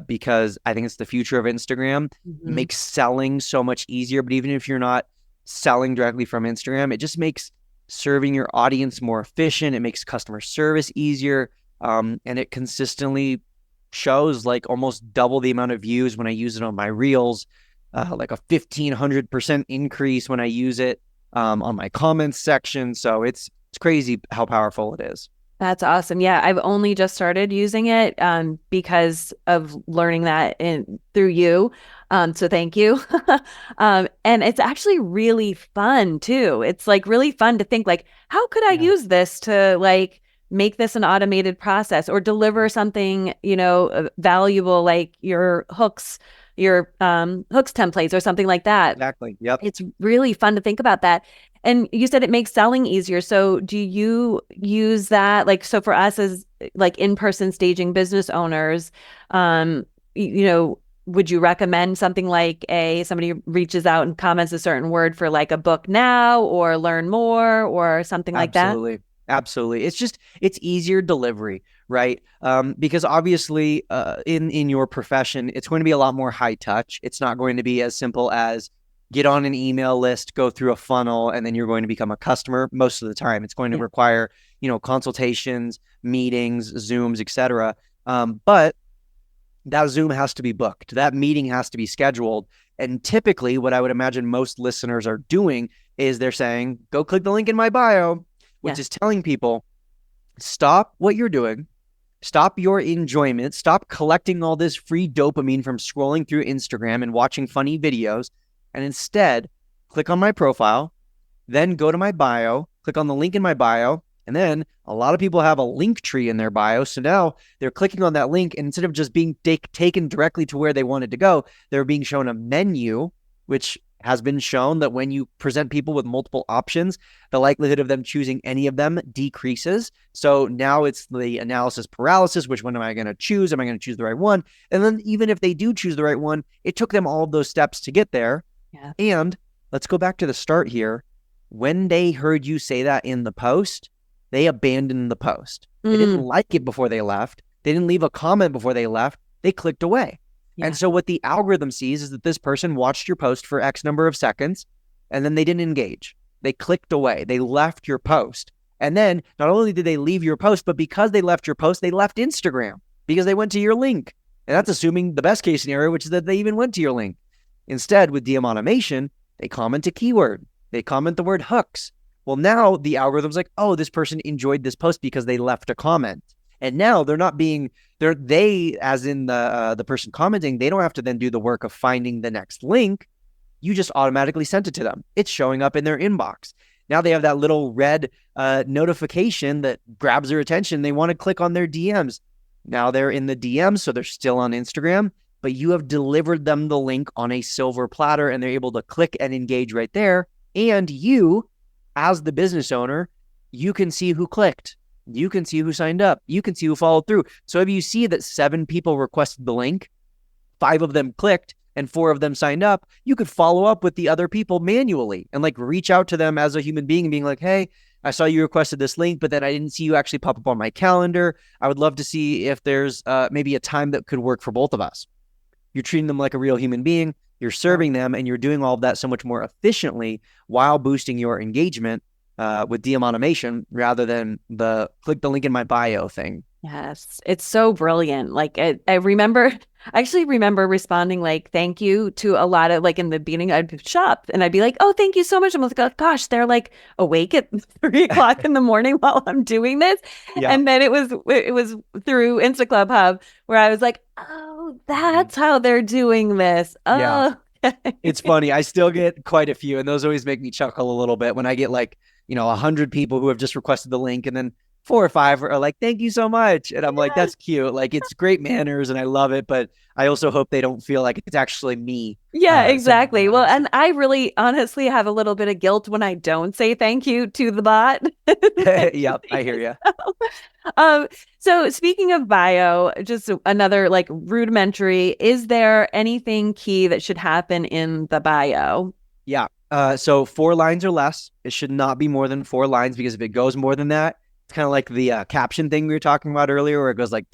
because I think it's the future of Instagram. Makes selling so much easier. But even if you're not selling directly from Instagram, it just makes serving your audience more efficient. It makes customer service easier. And it consistently shows like almost double the amount of views when I use it on my reels, like a 1,500% increase when I use it on my comments section. So it's crazy how powerful it is. That's awesome. Yeah, I've only just started using it because of learning that through you. So thank you. And it's actually really fun too. It's like really fun to think like, how could I use this to like make this an automated process or deliver something, valuable, like your hooks templates or something like that. Exactly. Yep. It's really fun to think about that. And you said it makes selling easier. So do you use that? Like, so for us as like in-person staging business owners, would you recommend something like somebody reaches out and comments a certain word for like a book now or learn more or something like that? Absolutely. It's easier delivery, right? Because obviously in your profession, it's going to be a lot more high touch. It's not going to be as simple as get on an email list, go through a funnel, and then you're going to become a customer. Most of the time, it's going to require, consultations, meetings, Zooms, etc. But that Zoom has to be booked. That meeting has to be scheduled. And typically what I would imagine most listeners are doing is they're saying, go click the link in my bio, which is telling people Stop what you're doing. Stop your enjoyment. Stop collecting all this free dopamine from scrolling through Instagram and watching funny videos. And instead, click on my profile, then go to my bio, click on the link in my bio. And then a lot of people have a link tree in their bio. So now they're clicking on that link, and instead of just being taken directly to where they wanted to go, they're being shown a menu, which has been shown that when you present people with multiple options, the likelihood of them choosing any of them decreases. So now it's the analysis paralysis. Which one am I going to choose? Am I going to choose the right one? And then even if they do choose the right one, it took them all of those steps to get there. Yeah. And let's go back to the start here. When they heard you say that in the post, they abandoned the post. They didn't like it before they left. They didn't leave a comment before they left. They clicked away. Yeah. And so what the algorithm sees is that this person watched your post for X number of seconds, and then they didn't engage. They clicked away. They left your post. And then not only did they leave your post, but because they left your post, they left Instagram because they went to your link. And that's assuming the best case scenario, which is that they even went to your link. Instead, with DM automation, they comment a keyword. They comment the word hooks. Well, now the algorithm's like, oh, this person enjoyed this post because they left a comment. And now they're not being, they, as in the person commenting, they don't have to then do the work of finding the next link. You just automatically sent it to them. It's showing up in their inbox. Now they have that little red notification that grabs their attention. They want to click on their DMs. Now they're in the DMs, so they're still on Instagram, but you have delivered them the link on a silver platter, and they're able to click and engage right there. And you, as the business owner, you can see who clicked. You can see who signed up. You can see who followed through. So if you see that 7 people requested the link, 5 of them clicked, and 4 of them signed up, you could follow up with the other people manually and like reach out to them as a human being and being like, hey, I saw you requested this link, but then I didn't see you actually pop up on my calendar. I would love to see if there's maybe a time that could work for both of us. You're treating them like a real human being. You're serving them, and you're doing all of that so much more efficiently while boosting your engagement with DM automation rather than the click the link in my bio thing. Yes, it's so brilliant. Like I actually remember responding like, thank you to a lot of, like in the beginning, I'd shop and I'd be like, oh, thank you so much. I'm like, oh, gosh, they're like awake at 3 o'clock in the morning while I'm doing this. Yeah. And then it was through Insta Club Hub where I was like, oh, that's how they're doing this. Oh, yeah. It's funny. I still get quite a few, and those always make me chuckle a little bit when I get like, 100 people who have just requested the link, and then 4 or 5 are like, thank you so much. And I'm like, that's cute. Like, it's great manners and I love it. But I also hope they don't feel like it's actually me. Yeah, exactly. Well, and I really honestly have a little bit of guilt when I don't say thank you to the bot. Yep, I hear you. So speaking of bio, just another like rudimentary, is there anything key that should happen in the bio? Yeah. So 4 lines or less. It should not be more than 4 lines, because if it goes more than that, it's kind of like the caption thing we were talking about earlier, where it goes like ...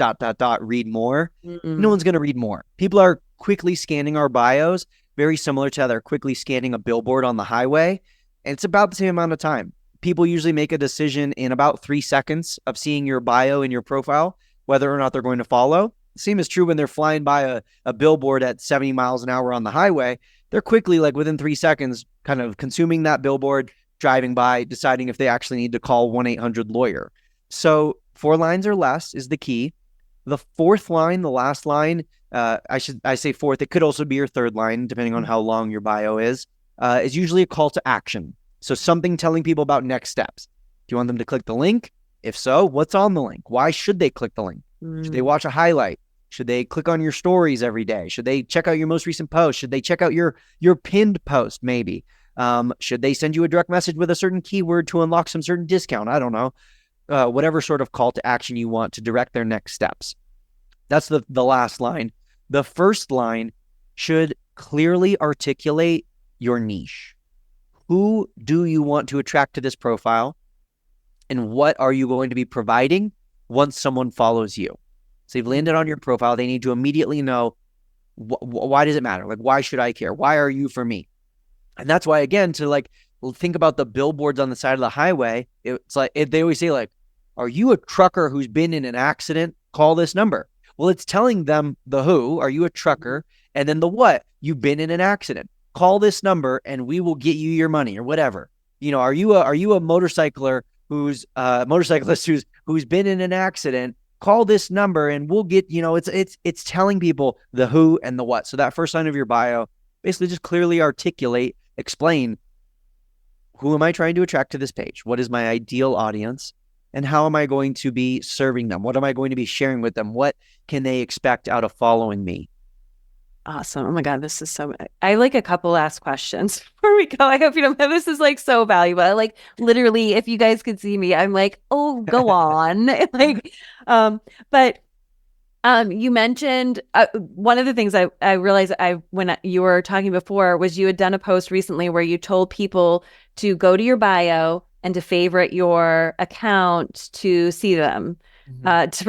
read more. No one's going to read more. People are quickly scanning our bios, very similar to how they're quickly scanning a billboard on the highway. And it's about the same amount of time. People usually make a decision in about 3 seconds of seeing your bio in your profile, whether or not they're going to follow. Same is true when they're flying by a billboard at 70 miles an hour on the highway. They're quickly, like within 3 seconds, kind of consuming that billboard, driving by, deciding if they actually need to call 1-800-LAWYER. So 4 lines or less is the key. The 4th line, the last line, I say 4th. It could also be your 3rd line, depending on how long your bio is usually a call to action. So something telling people about next steps. Do you want them to click the link? If so, what's on the link? Why should they click the link? Should they watch a highlight? Should they click on your stories every day? Should they check out your most recent post? Should they check out your pinned post maybe? Should they send you a direct message with a certain keyword to unlock some certain discount? I don't know. Whatever sort of call to action you want to direct their next steps. That's the last line. The first line should clearly articulate your niche. Who do you want to attract to this profile? And what are you going to be providing once someone follows you? So you've landed on your profile. They need to immediately know, why does it matter? Like, why should I care? Why are you for me? And that's why, again, to like think about the billboards on the side of the highway, it's like they always say, like, are you a trucker who's been in an accident? Call this number. Well, it's telling them the who, are you a trucker? And then the what, you've been in an accident. Call this number and we will get you your money or whatever. Are you a motorcyclist who's who's been in an accident, call this number and we'll get, it's telling people the who and the what. So that first line of your bio, basically just clearly articulate, explain, who am I trying to attract to this page? What is my ideal audience? And how am I going to be serving them? What am I going to be sharing with them? What can they expect out of following me? Awesome. Oh my God, this is so, I like a couple last questions before we go. I hope you don't mind. This is like so valuable. Like literally, if you guys could see me, I'm like, oh, go on. Like, but you mentioned one of the things I realized when you were talking before was you had done a post recently where you told people to go to your bio and to favorite your account to see them. It's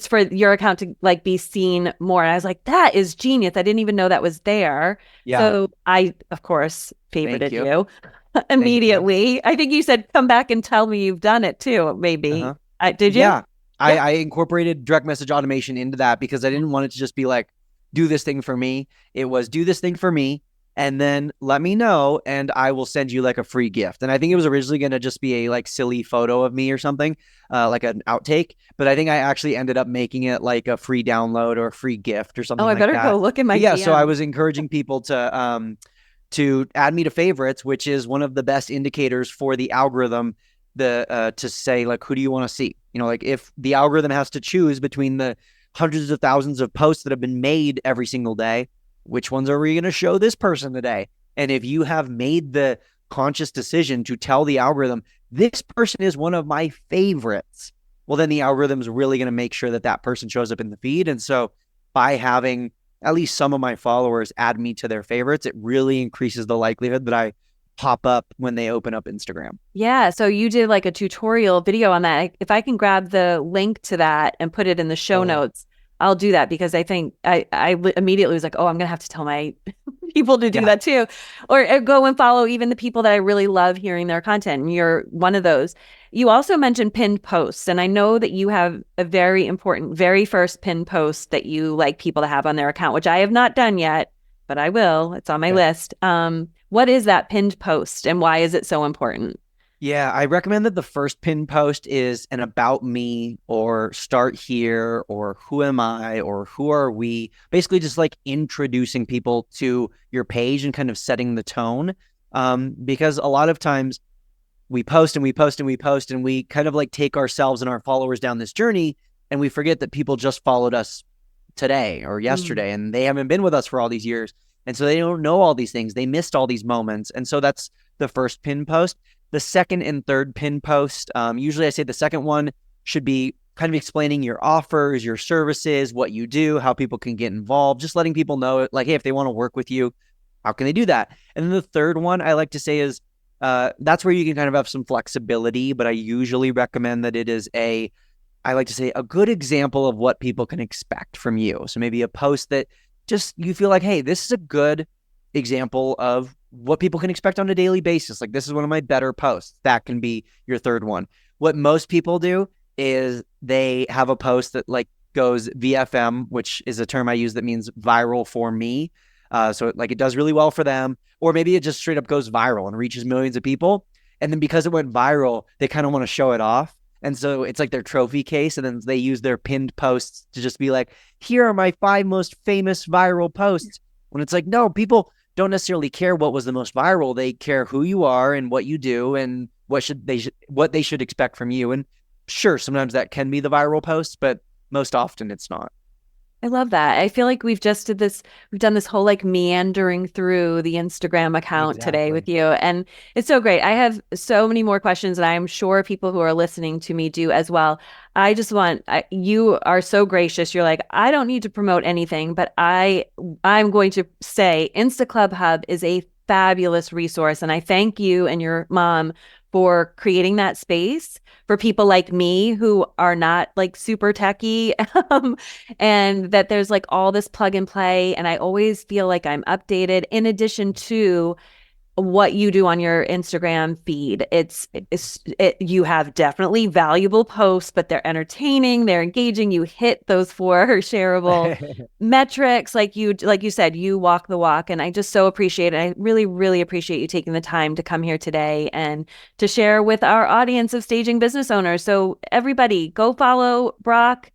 for your account to like be seen more. And I was like, that is genius. I didn't even know that was there. Yeah. So I, of course, favorited you Thank immediately. you. I think you said, come back and tell me you've done it too. Maybe. Did you? Yeah. I incorporated direct message automation into that because I didn't want it to just be like, do this thing for me. It was do this thing for me and then let me know and I will send you like a free gift. And I think it was originally going to just be a like silly photo of me or something, like an outtake. But I think I actually ended up making it like a free download or a free gift or something Oh, I like better that. go look at my Yeah. DM. So I was encouraging people to add me to favorites, which is one of the best indicators for the algorithm to say like, who do you want to see? Like if the algorithm has to choose between the hundreds of thousands of posts that have been made every single day, which ones are we going to show this person today? And if you have made the conscious decision to tell the algorithm, this person is one of my favorites, well, then the algorithm is really going to make sure that that person shows up in the feed. And so by having at least some of my followers add me to their favorites, it really increases the likelihood that I pop up when they open up Instagram. Yeah. So you did like a tutorial video on that. If I can grab the link to that and put it in the show notes, I'll do that because I think I immediately was like, oh, I'm going to have to tell my people to do that too. Or go and follow even the people that I really love hearing their content. And you're one of those. You also mentioned pinned posts. And I know that you have a very important, very first pinned post that you like people to have on their account, which I have not done yet, but I will. It's on my list. What is that pinned post and why is it so important? Yeah, I recommend that the first pinned post is an about me or start here or who am I or who are we? Basically, just like introducing people to your page and kind of setting the tone. Because a lot of times we post and we post and we post and we kind of like take ourselves and our followers down this journey and we forget that people just followed us today or yesterday and they haven't been with us for all these years. And so they don't know all these things. They missed all these moments. And so that's the first pin post. The second and third pin post, usually I say the second one should be kind of explaining your offers, your services, what you do, how people can get involved, just letting people know like, hey, if they want to work with you, how can they do that? And then the third one I like to say is that's where you can kind of have some flexibility, but I usually recommend that it is I like to say a good example of what people can expect from you. So maybe a post that just you feel like, hey, this is a good example of what people can expect on a daily basis. Like this is one of my better posts. That can be your third one. What most people do is they have a post that like goes VFM, which is a term I use that means viral for me. So like it does really well for them, or maybe it just straight up goes viral and reaches millions of people. And then because it went viral, they kind of want to show it off. And so it's like their trophy case. And then they use their pinned posts to just be like, here are my 5 most famous viral posts. When it's like, no, people don't necessarily care what was the most viral. They care who you are and what you do and what they should expect from you. And sure, sometimes that can be the viral post, but most often it's not. I love that. I feel like we've done this whole like meandering through the Instagram account today with you. And it's so great. I have so many more questions and I'm sure people who are listening to me do as well. You are so gracious. You're like, I don't need to promote anything, but I'm going to say Insta Club Hub is a fabulous resource. And I thank you and your mom for creating that space for people like me who are not like super techie and that there's like all this plug and play and I always feel like I'm updated in addition to what you do on your Instagram feed. You have definitely valuable posts, but they're entertaining, they're engaging. You hit those 4 shareable metrics. Like you said, you walk the walk. And I just so appreciate it. I really, really appreciate you taking the time to come here today and to share with our audience of staging business owners. So everybody go follow Brock,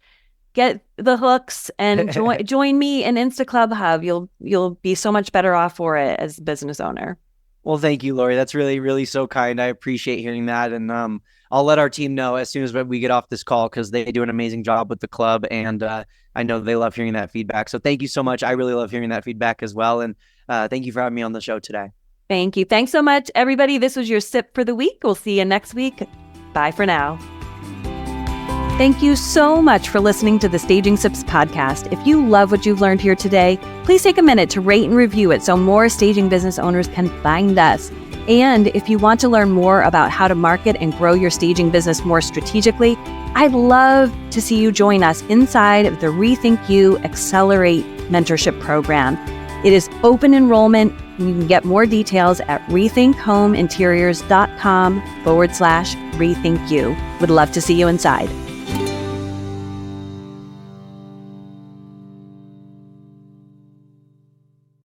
get the hooks, and join me in Insta Club Hub. You'll be so much better off for it as a business owner. Well, thank you, Lori. That's really, really so kind. I appreciate hearing that. And I'll let our team know as soon as we get off this call, because they do an amazing job with the club. And I know they love hearing that feedback. So thank you so much. I really love hearing that feedback as well. And thank you for having me on the show today. Thank you. Thanks so much, everybody. This was your sip for the week. We'll see you next week. Bye for now. Thank you so much for listening to the Staging Sips podcast. If you love what you've learned here today, please take a minute to rate and review it so more staging business owners can find us. And if you want to learn more about how to market and grow your staging business more strategically, I'd love to see you join us inside of the Rethink You Accelerate mentorship program. It is open enrollment. You can get more details at rethinkhomeinteriors.com/rethinkyou. Would love to see you inside.